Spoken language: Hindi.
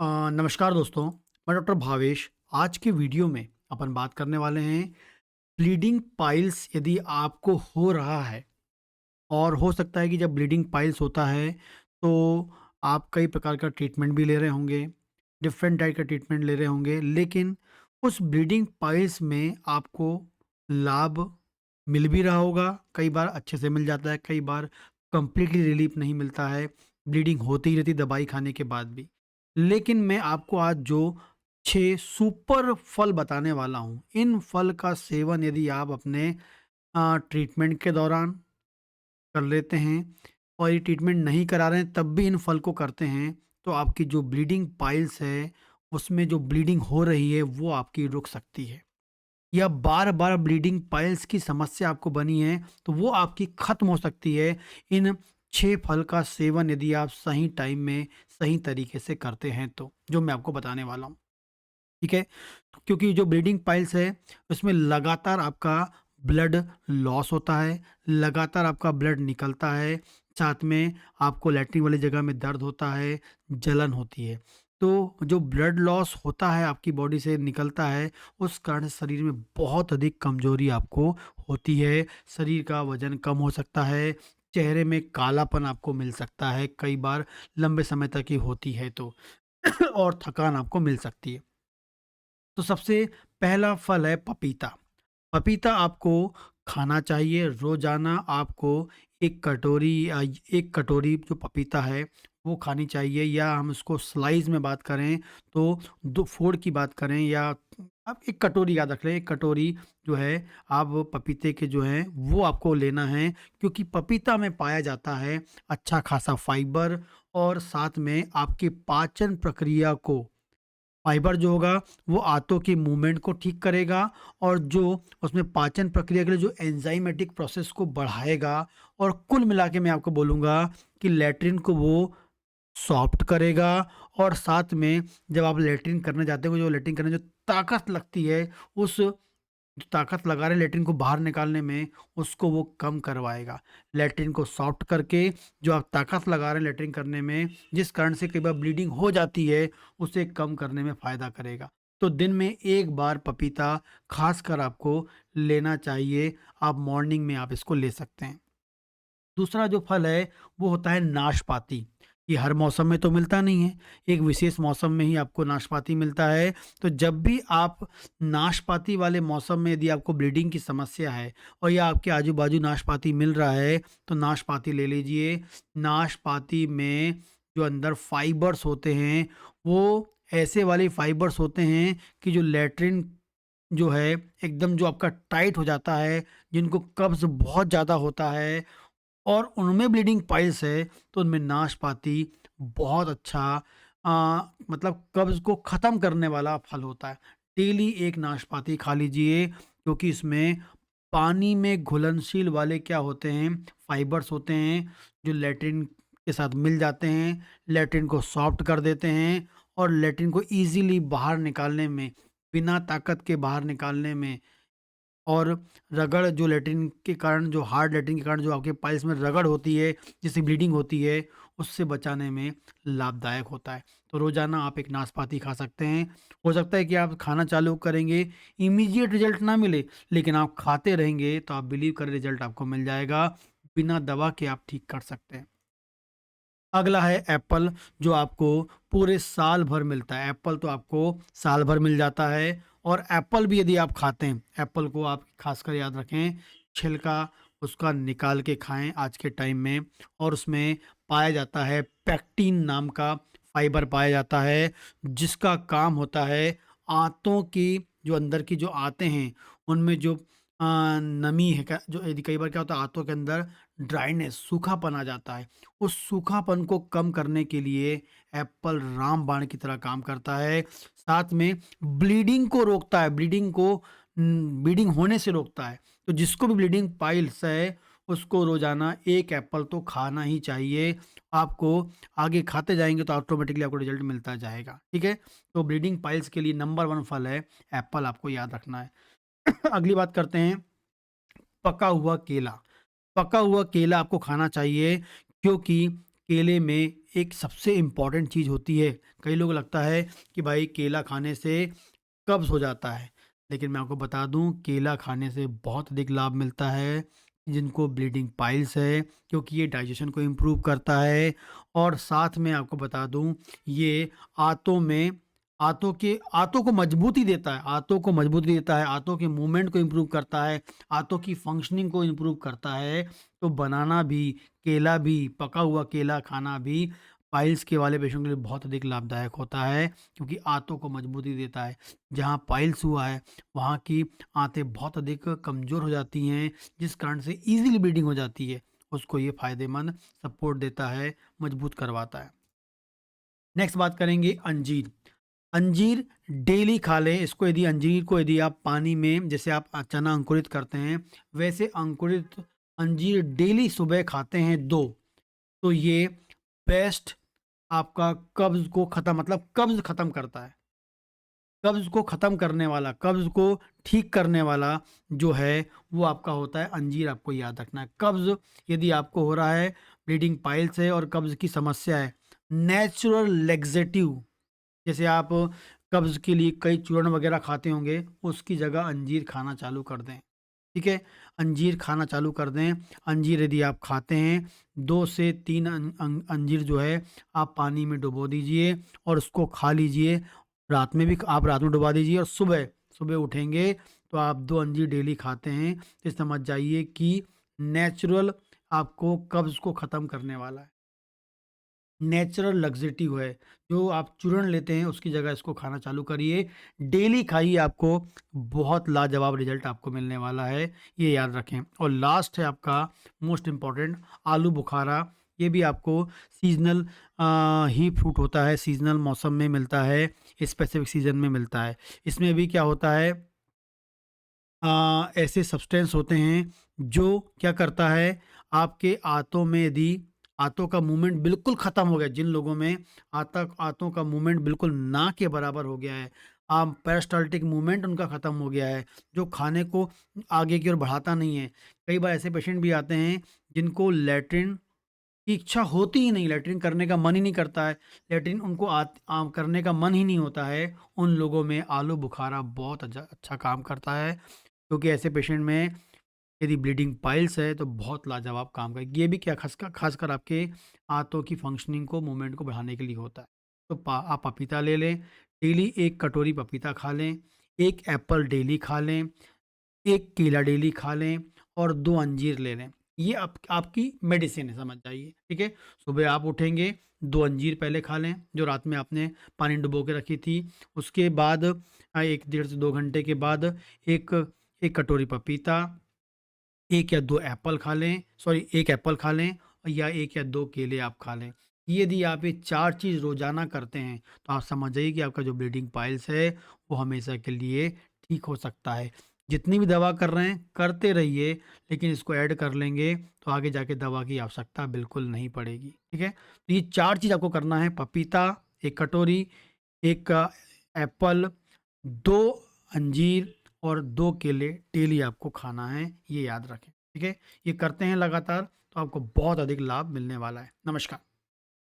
नमस्कार दोस्तों, मैं डॉक्टर भावेश। आज के वीडियो में अपन बात करने वाले हैं ब्लीडिंग पाइल्स यदि आपको हो रहा है और हो सकता है कि जब ब्लीडिंग पाइल्स होता है तो आप कई प्रकार का ट्रीटमेंट भी ले रहे होंगे, डिफरेंट टाइप का ट्रीटमेंट ले रहे होंगे, लेकिन उस ब्लीडिंग पाइल्स में आपको लाभ मिल भी रहा होगा। कई बार अच्छे से मिल जाता है, कई बार कंप्लीटली रिलीफ नहीं मिलता है, ब्लीडिंग होती ही रहती दवाई खाने के बाद भी। लेकिन मैं आपको आज जो 6 सुपर फल बताने वाला हूँ, इन फल का सेवन यदि आप अपने ट्रीटमेंट के दौरान कर लेते हैं और ये ट्रीटमेंट नहीं करा रहे हैं तब भी इन फल को करते हैं, तो आपकी जो ब्लीडिंग पाइल्स है, उसमें जो ब्लीडिंग हो रही है वो आपकी रुक सकती है। या बार-बार ब्लीडिंग पाइल्स की समस्या आपको बनी है, तो वो आपकी खत्म हो सकती है इन 6 फल का सेवन यदि आप सही टाइम में, सही तरीके से करते हैं तो, जो मैं आपको बताने वाला हूँ। ठीक है? क्योंकि जो ब्लीडिंग पाइल्स है, उसमें लगातार आपका ब्लड लॉस होता है, लगातार आपका ब्लड निकलता है, साथ में आपको लैट्रिन वाली जगह में दर्द होता है, जलन होती है। तो जो ब्लड लॉस होता है, आपकी बॉडी से निकलता है, उस कारण शरीर में बहुत अधिक कमज़ोरी आपको होती है, शरीर का वज़न कम हो सकता है, चेहरे में कालापन आपको मिल सकता है, कई बार लंबे समय तक ये होती है तो और थकान आपको मिल सकती है। तो सबसे पहला फल है पपीता। पपीता आपको खाना चाहिए, रोज़ाना आपको 1 कटोरी 1 कटोरी जो पपीता है, वो खानी चाहिए, या हम इसको स्लाइस में बात करें तो 2 फोड़ की बात करें, या आप 1 कटोरी याद रख लें, 1 कटोरी जो है आप पपीते के जो हैं वो आपको लेना है, क्योंकि पपीता में पाया जाता है अच्छा खासा फाइबर, और साथ में आपकी पाचन प्रक्रिया को फाइबर जो होगा वो आंतों की मूवमेंट को ठीक करेगा, और जो उसमें पाचन प्रक्रिया के लिए जो एंजाइमेटिक प्रोसेस को बढ़ाएगा, और कुल मिला के मैं आपको बोलूँगा कि लैट्रिन को वो सॉफ्ट करेगा, और साथ में जब आप लैट्रिन करने जाते हो, जो लैट्रिन करने जो ताकत लगती है, उस जो ताकत लगा रहे हैं लैट्रिन को बाहर निकालने में, उसको वो कम करवाएगा। लैट्रिन को सॉफ्ट करके जो आप ताकत लगा रहे हैं लैट्रिन करने में, जिस कारण से कई बार ब्लीडिंग हो जाती है, उसे कम करने में फ़ायदा करेगा। तो दिन में 1 बार पपीता ख़ासकर आपको लेना चाहिए। आप मॉर्निंग में आप इसको ले सकते हैं। दूसरा जो फल है वो होता है नाशपाती। ये हर मौसम में तो मिलता नहीं है, एक विशेष मौसम में ही आपको नाशपाती मिलता है। तो जब भी आप नाशपाती वाले मौसम में यदि आपको ब्लीडिंग की समस्या है और या आपके आजू-बाजू नाशपाती मिल रहा है, तो नाशपाती ले लीजिए। नाशपाती में जो अंदर फाइबर्स होते हैं, वो ऐसे वाले फाइबर्स होते हैं कि जो लैट्रिन जो है एकदम जो आपका टाइट हो जाता है, जिनको कब्ज़ बहुत ज़्यादा होता है और उनमें ब्लीडिंग पाइल्स है, तो उनमें नाशपाती बहुत अच्छा मतलब कब्ज़ को ख़त्म करने वाला फल होता है। डेली 1 नाशपाती खा लीजिए, क्योंकि इसमें पानी में घुलनशील वाले क्या होते हैं, फाइबर्स होते हैं, जो लैट्रिन के साथ मिल जाते हैं, लैट्रिन को सॉफ्ट कर देते हैं, और लैट्रिन को ईज़िली बाहर निकालने में, बिना ताकत के बाहर निकालने में, और रगड़ जो लैट्रिन के कारण, जो हार्ड लैट्रिन के कारण जो आपके पाइल्स में रगड़ होती है, जिससे ब्लीडिंग होती है, उससे बचाने में लाभदायक होता है। तो रोज़ाना आप 1 नाशपाती खा सकते हैं। हो सकता है कि आप खाना चालू करेंगे, इमीडिएट रिज़ल्ट ना मिले, लेकिन आप खाते रहेंगे तो आप बिलीव करें रिज़ल्ट आपको मिल जाएगा। बिना दवा के आप ठीक कर सकते हैं। अगला है एप्पल, जो आपको पूरे साल भर मिलता है। एप्पल तो आपको साल भर मिल जाता है, और एप्पल भी यदि आप खाते हैं, एप्पल को आप खासकर याद रखें, छिलका उसका निकाल के खाएँ आज के टाइम में, और उसमें पाया जाता है पेक्टिन नाम का फाइबर पाया जाता है, जिसका काम होता है आंतों की, जो अंदर की जो आंतें हैं, उनमें जो नमी है क्या, जो यदि कई बार क्या होता है आंतों के अंदर ड्राइनेस, सूखापन आ जाता है, उस सूखापन को कम करने के लिए एप्पल रामबाण की तरह काम करता है। साथ में ब्लीडिंग को रोकता है, ब्लीडिंग होने से रोकता है। तो जिसको भी ब्लीडिंग पाइल्स है, उसको रोज़ाना 1 एप्पल तो खाना ही चाहिए। आपको आगे खाते जाएँगे तो ऑटोमेटिकली आपको रिज़ल्ट मिलता जाएगा, ठीक है? तो ब्लीडिंग पाइल्स के लिए नंबर 1 फल है एप्पल, आपको याद रखना है। अगली बात करते हैं पका हुआ केला। पका हुआ केला आपको खाना चाहिए, क्योंकि केले में एक सबसे इम्पॉर्टेंट चीज़ होती है। कई लोग लगता है कि भाई केला खाने से कब्ज़ हो जाता है, लेकिन मैं आपको बता दूँ केला खाने से बहुत अधिक लाभ मिलता है जिनको ब्लीडिंग पाइल्स है, क्योंकि ये डाइजेशन को इम्प्रूव करता है और साथ में आपको बता दूँ ये आंतों में आंतों को मजबूती देता है, आंतों के मूवमेंट को इम्प्रूव करता है, आंतों की फंक्शनिंग को इम्प्रूव करता है। तो बनाना भी, केला भी, पका हुआ केला खाना भी पाइल्स के वाले पेशेंट के लिए बहुत अधिक लाभदायक होता है, क्योंकि आंतों को मजबूती देता है। जहाँ पाइल्स हुआ है, वहाँ की आंतें बहुत अधिक कमज़ोर हो जाती हैं, जिस कारण से ईज़िली ब्लीडिंग हो जाती है। उसको ये फ़ायदेमंद सपोर्ट देता है, मजबूत करवाता है। नेक्स्ट बात करेंगे अंजीर। अंजीर डेली खा लें इसको। यदि अंजीर को यदि आप पानी में जैसे आप चना अंकुरित करते हैं, वैसे अंकुरित अंजीर डेली सुबह खाते हैं 2, तो ये बेस्ट आपका कब्ज़ को ख़त्म मतलब कब्ज़ ख़त्म करता है। कब्ज़ को ख़त्म करने वाला, कब्ज़ को ठीक करने वाला जो है, वो आपका होता है अंजीर। आपको याद रखना है। कब्ज़ यदि आपको हो रहा है, ब्लीडिंग पाइल्स है और कब्ज़ की समस्या है, नेचुरल लैक्सेटिव जैसे आप कब्ज़ के लिए कई चूर्ण वगैरह खाते होंगे, उसकी जगह अंजीर खाना चालू कर दें, ठीक है? अंजीर खाना चालू कर दें। अंजीर यदि आप खाते हैं, 2 से 3 अंजीर जो है आप पानी में डुबो दीजिए और उसको खा लीजिए। रात में भी आप रात में डुबा दीजिए और सुबह सुबह उठेंगे तो आप 2 अंजीर डेली खाते हैं, तो समझ जाइए कि नेचुरल आपको कब्ज़ को ख़त्म करने वाला है। नेचुरल लग्ज़ेटिव है। जो आप चूर्ण लेते हैं उसकी जगह इसको खाना चालू करिए। डेली खाइए, आपको बहुत लाजवाब रिज़ल्ट आपको मिलने वाला है, ये याद रखें। और लास्ट है आपका मोस्ट इम्पोर्टेंट आलू बुखारा। ये भी आपको सीज़नल ही फ्रूट होता है, सीज़नल मौसम में मिलता है, स्पेसिफ़िक सीज़न में मिलता है। इसमें भी क्या होता है, ऐसे सब्सटेंस होते हैं जो क्या करता है, आपके आंतों में यदि आंतों का मूवमेंट बिल्कुल ख़त्म हो गया, जिन लोगों में आंतों का मूवमेंट बिल्कुल ना के बराबर हो गया है, पेरिस्टाल्टिक मूवमेंट उनका ख़त्म हो गया है, जो खाने को आगे की ओर बढ़ाता नहीं है। कई बार ऐसे पेशेंट भी आते हैं जिनको लैट्रिन की इच्छा होती ही नहीं, लैट्रिन करने का मन ही नहीं करता है, लैट्रिन उनको करने का मन ही नहीं होता है। उन लोगों में आलू बुखारा बहुत अच्छा काम करता है, क्योंकि ऐसे पेशेंट में यदि ब्लीडिंग पाइल्स है तो बहुत लाजवाब काम करेगी। ये भी क्या खासकर आपके आंतों की फंक्शनिंग को, मूवमेंट को बढ़ाने के लिए होता है। तो आप पपीता ले लें, डेली 1 कटोरी पपीता खा लें, 1 एप्पल डेली खा लें, 1 केला डेली खा लें और 2 अंजीर ले लें। ये आपकी मेडिसिन है, समझ जाइए, ठीक है? सुबह आप उठेंगे, 2 अंजीर पहले खा लें, जो रात में आपने पानी में डुबो के रखी थी। उसके बाद 1 डेढ़ से 2 घंटे के बाद एक 1 कटोरी पपीता, 1 या 2 एप्पल खा लें, सॉरी 1 एप्पल खा लें या 1 या 2 केले आप खा लें। यदि आप ये 4 चीज़ रोज़ाना करते हैं, तो आप समझ जाइए कि आपका जो ब्लीडिंग पाइल्स है, वो हमेशा के लिए ठीक हो सकता है। जितनी भी दवा कर रहे हैं, करते रहिए, लेकिन इसको ऐड कर लेंगे, तो आगे जाके दवा की आवश्यकता बिल्कुल नहीं पड़ेगी, ठीक है? तो ये 4 चीज़ आपको करना है, पपीता 1 कटोरी, 1 एप्पल, 2 अंजीर और 2 केले डेली आपको खाना है, ये याद रखें, ठीक है? ये करते हैं लगातार तो आपको बहुत अधिक लाभ मिलने वाला है। नमस्कार।